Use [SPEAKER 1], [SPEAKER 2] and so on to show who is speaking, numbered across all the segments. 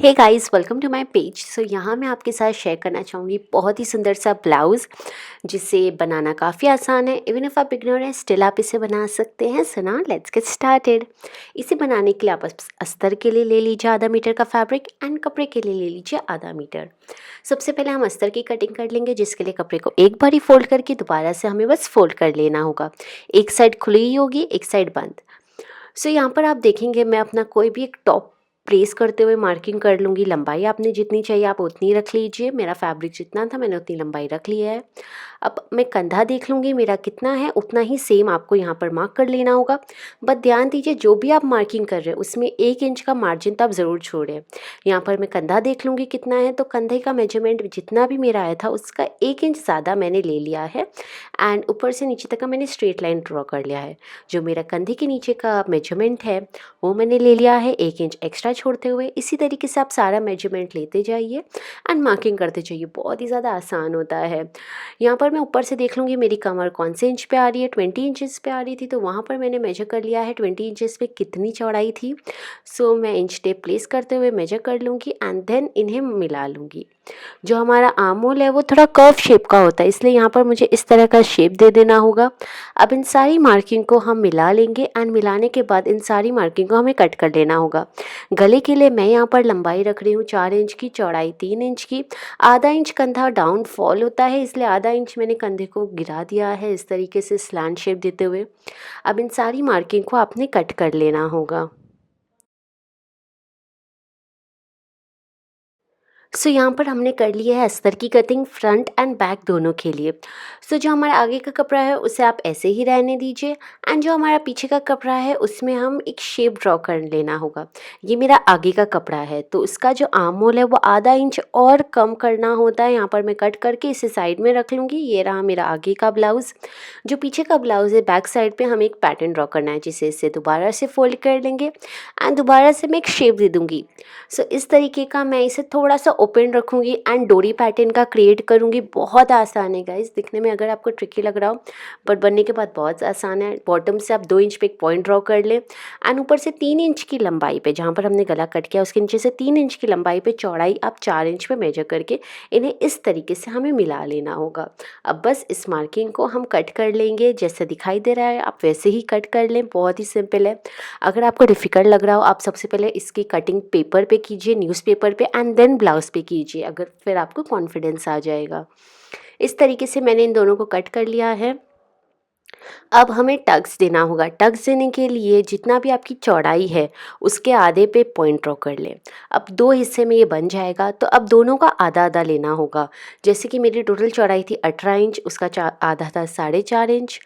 [SPEAKER 1] Hey guys, welcome to my page. So यहाँ मैं आपके साथ शेयर करना चाहूँगी बहुत ही सुंदर सा ब्लाउज़ जिसे बनाना काफ़ी आसान है। इवन इफ़ आप बिगनर हैं स्टिल आप इसे बना सकते हैं। So now let's get started. इसे बनाने के लिए आप अस्तर के लिए ले लीजिए आधा मीटर का फैब्रिक एंड कपड़े के लिए ले लीजिए आधा मीटर। सबसे पहले हम अस्तर की कटिंग कर लेंगे, जिसके लिए कपड़े को एक बार ही फोल्ड करके दोबारा से हमें बस फोल्ड कर लेना होगा। एक साइड खुली ही होगी, एक साइड बंद। सो यहाँ पर आप देखेंगे मैं अपना कोई भी एक टॉप प्लेस करते हुए मार्किंग कर लूँगी। लंबाई आपने जितनी चाहिए आप उतनी रख लीजिए। मेरा फैब्रिक जितना था मैंने उतनी लंबाई रख लिया है। अब मैं कंधा देख लूँगी मेरा कितना है, उतना ही सेम आपको यहाँ पर मार्क कर लेना होगा। बट ध्यान दीजिए जो भी आप मार्किंग कर रहे हैं उसमें 1 इंच का मार्जिन तो आप ज़रूर छोड़ें। यहाँ पर मैं कंधा देख लूँगी कितना है, तो कंधे का मेजरमेंट जितना भी मेरा आया था उसका 1 इंच ज़्यादा मैंने ले लिया है। एंड ऊपर से नीचे तक का मैंने स्ट्रेट लाइन ड्रॉ कर लिया है। जो मेरा कंधे के नीचे का मेजरमेंट है वो मैंने ले लिया है 1 इंच एक्स्ट्रा छोड़ते हुए। इसी तरीके से आप सारा मेजरमेंट लेते जाइए एंड मार्किंग करते जाइए। बहुत ही ज़्यादा आसान होता है। यहाँ पर मैं ऊपर से देख लूँगी मेरी कमर कौन से इंच पे आ रही है। 20 इंचेस पे आ रही थी, तो वहाँ पर मैंने मेजर कर लिया है 20 इंचेस पे कितनी चौड़ाई थी। सो मैं इंच टेप प्लेस करते हुए मेजर कर लूँगी एंड देन इन्हें मिला लूँगी। जो हमारा आर्म होल है वो थोड़ा कर्व शेप का होता है, इसलिए यहाँ पर मुझे इस तरह का शेप दे देना होगा। अब इन सारी मार्किंग को हम मिला लेंगे एंड मिलाने के बाद इन सारी मार्किंग को हमें कट कर लेना होगा। गले के लिए मैं यहाँ पर लंबाई रख रही हूँ 4 इंच की, चौड़ाई 3 इंच की। आधा इंच कंधा डाउन फॉल होता है, इसलिए आधा इंच मैंने कंधे को गिरा दिया है इस तरीके से स्लैंट शेप देते हुए। अब इन सारी मार्किंग को आपने कट कर लेना होगा। सो यहाँ पर हमने कर लिया है अस्तर की कटिंग फ्रंट एंड बैक दोनों के लिए। सो जो हमारा आगे का कपड़ा है उसे आप ऐसे ही रहने दीजिए एंड जो हमारा पीछे का कपड़ा है उसमें हम एक शेप ड्रॉ कर लेना होगा। ये मेरा आगे का कपड़ा है तो उसका जो आर्म होल है वो आधा इंच और कम करना होता है। यहाँ पर मैं कट करके इसे साइड में रख लूँगी। ये रहा मेरा आगे का ब्लाउज़। जो पीछे का ब्लाउज़ है बैक साइड पे हमें एक पैटर्न ड्रॉ करना है, जिसे इसे दोबारा से फोल्ड कर लेंगे एंड दोबारा से मैं एक शेप दे दूँगी। सो इस तरीके का मैं इसे थोड़ा सा ओपन रखूँगी एंड डोरी पैटर्न का क्रिएट करूँगी। बहुत आसान है गाइस, दिखने में अगर आपको ट्रिकी लग रहा हो बट बनने के बाद बहुत आसान है। बॉटम से आप 2 इंच पे एक पॉइंट ड्रॉ कर लें एंड ऊपर से 3 इंच की लंबाई पे, जहाँ पर हमने गला कट किया उसके नीचे से 3 इंच की लंबाई पे चौड़ाई आप 4 इंच पे मेजर करके इन्हें इस तरीके से हमें मिला लेना होगा। अब बस इस मार्किंग को हम कट कर लेंगे, जैसे दिखाई दे रहा है आप वैसे ही कट कर लें। बहुत ही सिंपल है। अगर आपको डिफ़िकल्ट लग रहा हो आप सबसे पहले इसकी कटिंग पेपर पे कीजिए, न्यूज़पेपर पे एंड देन ब्लाउज़ पे कीजिए, अगर फिर आपको कॉन्फिडेंस आ जाएगा। इस तरीके से मैंने इन दोनों को कट कर लिया है। अब हमें टक्स देना होगा। टक्स देने के लिए जितना भी आपकी चौड़ाई है उसके आधे पे पॉइंट ड्रॉ कर लें। अब 2 हिस्से में ये बन जाएगा, तो अब दोनों का आधा आधा लेना होगा। जैसे कि मेरी टोटल चौड़ाई थी 18 इंच, उसका आधा था 4.5 इंच।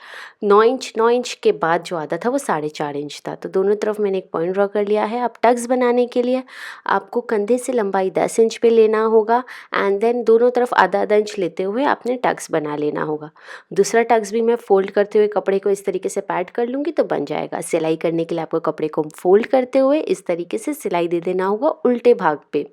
[SPEAKER 1] 9 इंच, 9 इंच के बाद जो आधा था वो 4.5 इंच था। तो दोनों तरफ मैंने एक पॉइंट ड्रॉ कर लिया है। अब टक्स बनाने के लिए आपको कंधे से लंबाई 10 इंच पे लेना होगा एंड देन दोनों तरफ आधा आधा इंच लेते हुए आपने टक्स बना लेना होगा। दूसरा टक्स भी मैं फोल्ड करते हुए कपड़े को इस तरीके से पैड कर लूँगी तो बन जाएगा। सिलाई करने के लिए आपको कपड़े को फोल्ड करते हुए इस तरीके से सिलाई दे देना होगा उल्टे भाग पे।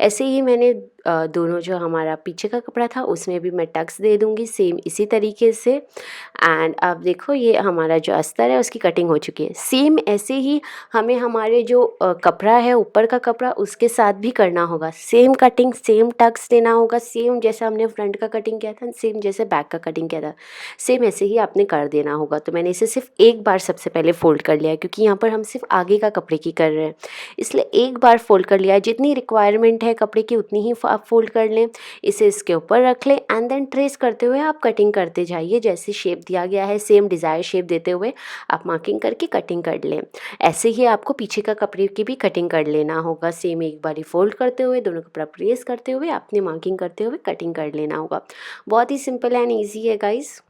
[SPEAKER 1] ऐसे ही मैंने दोनों जो हमारा पीछे का कपड़ा था उसमें भी मैं टक्स दे दूँगी सेम इसी तरीके से। एंड अब देखो ये हमारा जो अस्तर है उसकी कटिंग हो चुकी है। सेम ऐसे ही हमें हमारे जो कपड़ा है ऊपर का कपड़ा उसके साथ भी करना होगा। सेम कटिंग, सेम टक्स देना होगा, सेम जैसे हमने फ्रंट का कटिंग किया था, सेम जैसे बैक का कटिंग किया था, सेम ऐसे ही आपने कर देना होगा। तो मैंने इसे सिर्फ एक बार सबसे पहले फोल्ड कर लिया है, क्योंकि यहाँ पर हम सिर्फ आगे का कपड़े की कर रहे हैं, इसलिए एक बार फोल्ड कर लिया है। जितनी रिक्वायरमेंट है कपड़े की उतनी ही आप फोल्ड कर लें। इसे इसके ऊपर रख लें एंड देन ट्रेस करते हुए आप कटिंग करते जाइए। जैसे शेप दिया गया है सेम डिज़ायर शेप देते हुए आप मार्किंग करके कटिंग कर लें। ऐसे ही आपको पीछे का कपड़े की भी कटिंग कर लेना होगा। सेम एक बारी फोल्ड करते हुए दोनों कपड़ा प्रेस करते हुए आपने मार्किंग करते हुए कटिंग कर लेना होगा। बहुत ही सिंपल एंड ईजी है गाइस।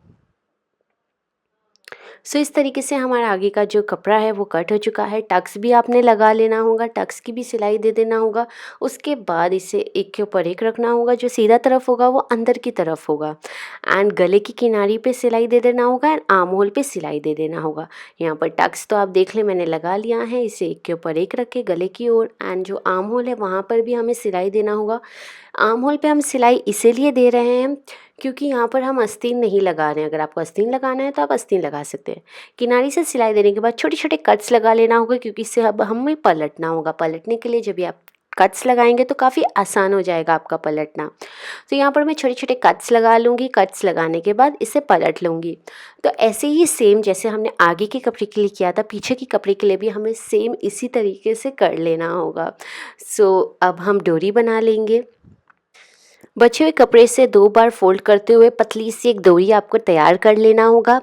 [SPEAKER 1] सो इस तरीके से हमारा आगे का जो कपड़ा है वो कट हो चुका है। टक्स भी आपने लगा लेना होगा, टक्स की भी सिलाई दे देना होगा। उसके बाद इसे एक के ऊपर एक रखना होगा। जो सीधा तरफ होगा वो अंदर की तरफ होगा एंड गले की किनारी पे सिलाई दे देना होगा एंड आर्म होल पे सिलाई दे देना होगा। यहाँ पर टक्स तो आप देख लें मैंने लगा लिया है। इसे एक के ऊपर एक रख के गले की ओर एंड जो आर्म होल है वहाँ पर भी हमें सिलाई देना होगा। आर्म होल पे हम सिलाई इसीलिए दे रहे हैं क्योंकि यहाँ पर हम आस्तीन नहीं लगा रहे हैं। अगर आपको आस्तीन लगाना है तो आप आस्तीन लगा सकते हैं। किनारी से सिलाई देने के बाद छोटे छोटे कट्स लगा लेना होगा, क्योंकि इससे अब हमें पलटना होगा। पलटने के लिए जब भी आप कट्स लगाएंगे तो काफ़ी आसान हो जाएगा आपका पलटना। तो यहाँ पर मैं छोटे छोटे कट्स लगा लूँगी। कट्स लगाने के बाद इसे पलट लूँगी। तो ऐसे ही सेम जैसे हमने आगे के कपड़े के लिए किया था, पीछे के कपड़े के लिए भी हमें सेम इसी तरीके से कर लेना होगा। सो अब हम डोरी बना लेंगे। बचे हुए कपड़े से 2 बार फ़ोल्ड करते हुए पतली सी एक डोरी आपको तैयार कर लेना होगा।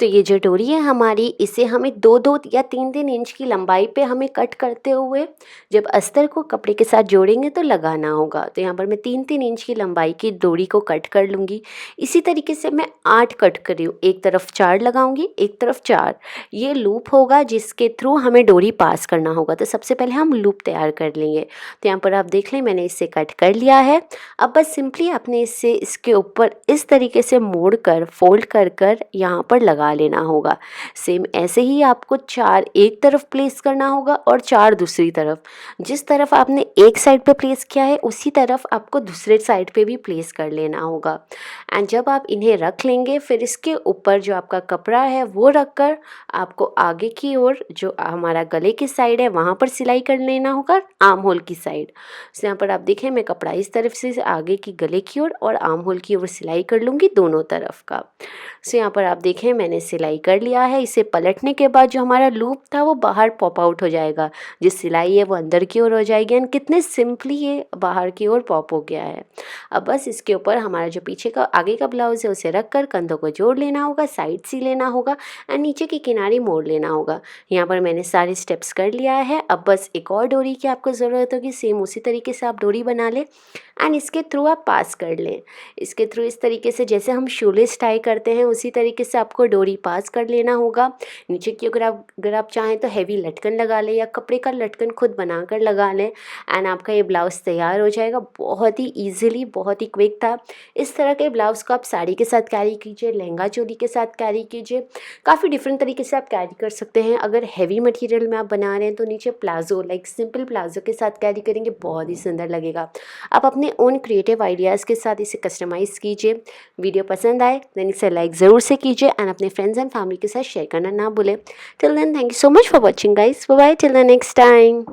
[SPEAKER 1] तो ये जो डोरी है हमारी, इसे हमें 2-2 या 3-3 इंच की लंबाई पे हमें कट करते हुए जब अस्तर को कपड़े के साथ जोड़ेंगे तो लगाना होगा। तो यहाँ पर मैं 3-3 इंच की लंबाई की डोरी को कट कर लूँगी। इसी तरीके से मैं 8 कट कर रही हूँ। एक तरफ 4 लगाऊँगी, एक तरफ 4। ये लूप होगा जिसके थ्रू हमें डोरी पास करना होगा। तो सबसे पहले हम लूप तैयार कर लेंगे। तो यहाँ पर आप देख लें, मैंने इसे कट कर लिया है। अब बस सिंपली आपने इसे इसके ऊपर इस तरीके से मोड़ कर फोल्ड कर कर यहाँ पर लगा लेना होगा। सेम ऐसे ही आपको 4 एक तरफ प्लेस करना होगा और 4 दूसरी तरफ। जिस तरफ आपने एक साइड पे प्लेस किया है उसी तरफ आपको दूसरे साइड पे भी प्लेस कर लेना होगा। एंड जब आप इन्हें रख लेंगे, फिर इसके ऊपर जो आपका कपड़ा है वो रख कर आपको आगे की ओर जो हमारा गले की साइड है वहाँ पर सिलाई कर लेना होगा, आर्म होल की साइड। तो यहाँ पर आप देखें, मैं कपड़ा इस तरफ से आगे की गले की ओर और आर्म होल की ओर सिलाई कर लूँगी दोनों तरफ का। सो यहाँ पर आप देखें मैंने सिलाई कर लिया है। इसे पलटने के बाद जो हमारा लूप था वो बाहर पॉप आउट हो जाएगा, जो सिलाई है वो अंदर की ओर हो जाएगी। एंड कितने सिंपली ये बाहर की ओर पॉप हो गया है। अब बस इसके ऊपर हमारा जो पीछे का आगे का ब्लाउज़ है उसे रख कर कंधों को जोड़ लेना होगा, साइड सी लेना होगा एंड नीचे की किनारी मोड़ लेना होगा। यहाँ पर मैंने सारे स्टेप्स कर लिया है। अब बस एक और डोरी की आपको ज़रूरत होगी। सेम उसी तरीके से आप डोरी बना लें एंड इसके थ्रू आप पास कर लें। इसके थ्रू इस तरीके से जैसे हम शूलेस टाई करते हैं उसी तरीके से आपको डोरी पास कर लेना होगा। नीचे की अगर आप चाहें तो हैवी लटकन लगा लें या कपड़े का लटकन खुद बनाकर लगा लें एंड आपका ये ब्लाउज़ तैयार हो जाएगा। बहुत ही ईजिली, बहुत ही क्विक था। इस तरह के ब्लाउज़ को आप साड़ी के साथ कैरी कीजिए, लहंगा चोली के साथ कैरी कीजिए। काफ़ी डिफरेंट तरीके से आप कैरी कर सकते हैं। अगर हैवी मटेरियल में आप बना रहे हैं तो नीचे प्लाजो, लाइक सिंपल प्लाजो के साथ कैरी करेंगे, बहुत ही सुंदर लगेगा। आप अपने ओन क्रिएटिव आइडियाज़ के साथ इसे कस्टमाइज़ कीजिए। वीडियो पसंद आए देन इसे लाइक ज़रूर से कीजिए एंड अपने फ्रेंड्स एंड फैमिली के साथ शेयर करना ना भूलें। Till then, thank you so much for watching guys. Bye bye, till the next time.